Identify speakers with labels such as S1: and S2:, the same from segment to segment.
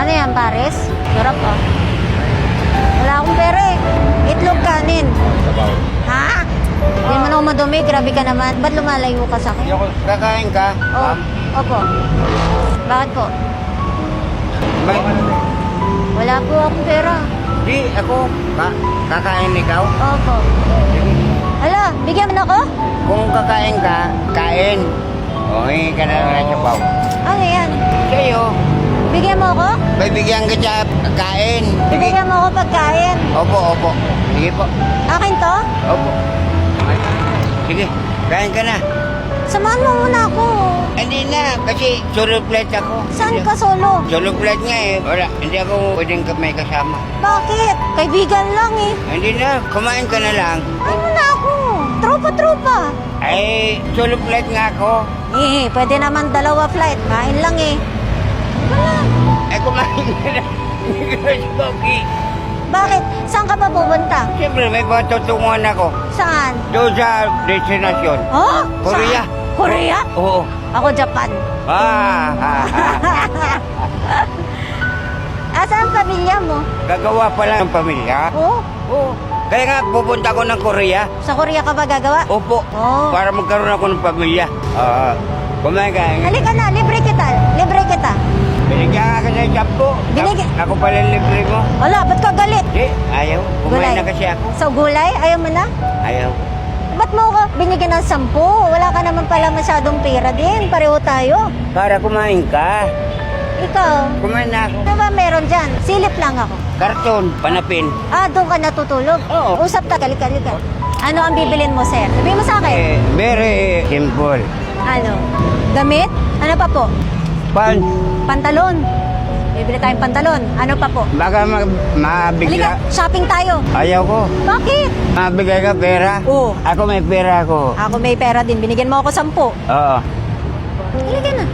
S1: Ano yan, Paris? Sarap ah. Wala akong pera eh. Itlog kanin.
S2: Sabaw.
S1: Ha? Hindi mo na ako madumi. Grabe ka naman. Ba't lumalayo ka sa akin?
S2: Kakain ka?
S1: Oh, opo. Bakit po?
S2: May...
S1: Wala po akong pera.
S2: Di, ako. Kakain ikaw?
S1: Opo. Hala, bigyan mo na ako?
S2: Kung kakain ka, kain. O, hingi ka na lang ng sabaw.
S1: Ano yan?
S2: Sa'yo,
S1: Bigyan mo ako?
S2: bibigyan ka sa kain. Sige.
S1: Bigyan mo ako pagkain.
S2: Opo. Sige po.
S1: Akin to?
S2: Opo. Sige, kain ka na.
S1: Samahan mo muna ako.
S2: Hindi na, kasi solo flight ako.
S1: Saan ka solo?
S2: Solo flight nga eh. Wala, hindi ako pwedeng may kasama.
S1: Bakit? Kaibigan lang eh.
S2: Hindi na, kumain ka na lang.
S1: Ano na ako? Tropa-tropa.
S2: Ay, solo flight nga ako.
S1: Pwede naman dalawa flight. Kain lang eh. Wala.
S2: Ay, kumain ka na. Hindi ka na sumogi.
S1: Bakit? Saan ka pa pupunta?
S2: Siyempre, may patutunguhan ako.
S1: Saan?
S2: Doon sa destinasyon.
S1: Oh?
S2: Korea.
S1: Saan? Korea?
S2: Oo.
S1: Ako Japan. Asan ang pamilya mo?
S2: Gagawa pala ng pamilya.
S1: Oh?
S2: Oo. Kaya nga, pupunta ako ng Korea.
S1: Sa Korea ka ba gagawa?
S2: Opo.
S1: Oh.
S2: Para magkaroon ako ng pamilya. Kumain ka.
S1: Halika na, libre kita. Libre kita.
S2: Binigyan ka ng sampo. Ako pala libre mo.
S1: Wala, ba't ka galit?
S2: Di, ayaw. Kumain na kasi ako.
S1: So, gulay? Ayaw mo na?
S2: Ayaw.
S1: Ba't mo ko binigyan ng 10? Wala ka naman pala masyadong pera din. Pareho tayo.
S2: Para kumain ka.
S1: Ikaw,
S2: Kumain na ako.
S1: ano ba meron dyan? Silip lang ako.
S2: Karton, panapin.
S1: Doon ka natutulog?
S2: Oo.
S1: Usap ta, halika. Ano ang bibilin mo, sir? Sabihin mo sa akin.
S2: Very simple.
S1: Ano? Damit? Ano pa po?
S2: Pan,
S1: Pantalon. Bibili tayong pantalon. Ano pa po?
S2: baka
S1: Halika,
S2: mabigla.
S1: shopping tayo.
S2: Ayaw ko.
S1: Bakit?
S2: Mabigay ka pera?
S1: Oo.
S2: Ako may pera ako.
S1: Ako may pera din. Binigyan mo ako 10.
S2: Oo.
S1: Halika na.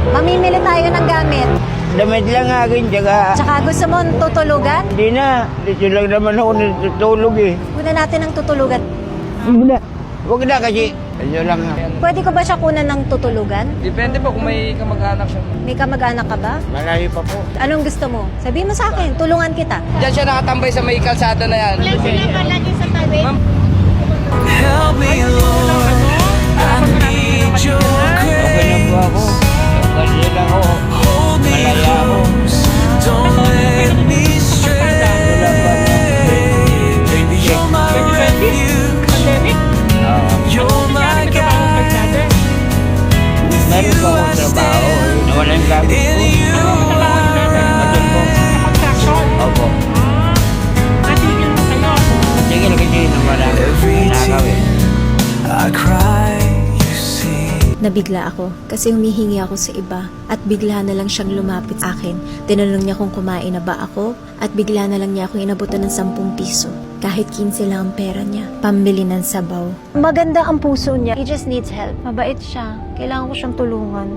S1: Mamimili tayo ng gamit.
S2: Damit lang akin, tsaka...
S1: Tsaka gusto mo tutulugan?
S2: Hindi na. Dito lang naman ako natutulog eh.
S1: Una natin ng tutulugan.
S2: Hindi na. Huwag na kasi. Ito lang.
S1: Pwede ko ba siya kunan ng tutulugan?
S3: Depende po kung may kamag-anak siya.
S1: May kamag-anak ka ba?
S2: Malayo pa po.
S1: Anong gusto mo? Sabihin mo sa akin, tulungan kita.
S3: Diyan siya nakatambay sa may kalsada na yan.
S4: Help me, Lord. I need your
S2: Okay na po ako. Kasi lang ako.
S4: Hold me
S2: Malaya ako.
S4: close. Don't let me stray. Baby, you're my refuge. You're my guide. With
S2: Meron
S4: you
S2: pa
S4: I
S2: akong trabaho.
S4: stand.
S2: Nawala yung gamit
S4: In
S2: ko.
S4: you
S2: Andun po. Opo. Sige na kasi nawala.
S4: every
S2: Nakakawin.
S4: tear I cry, you see.
S5: Nabigla ako kasi humihingi ako sa iba at bigla na lang siyang lumapit sa akin. Tinanong niya kung kumain na ba ako at bigla na lang niya ako inabutan ng 10 piso. Kahit 15 lang ang pera niya, pambili ng sabaw.
S1: Maganda ang puso niya. He just needs help. Mabait siya. Kailangan ko siyang tulungan.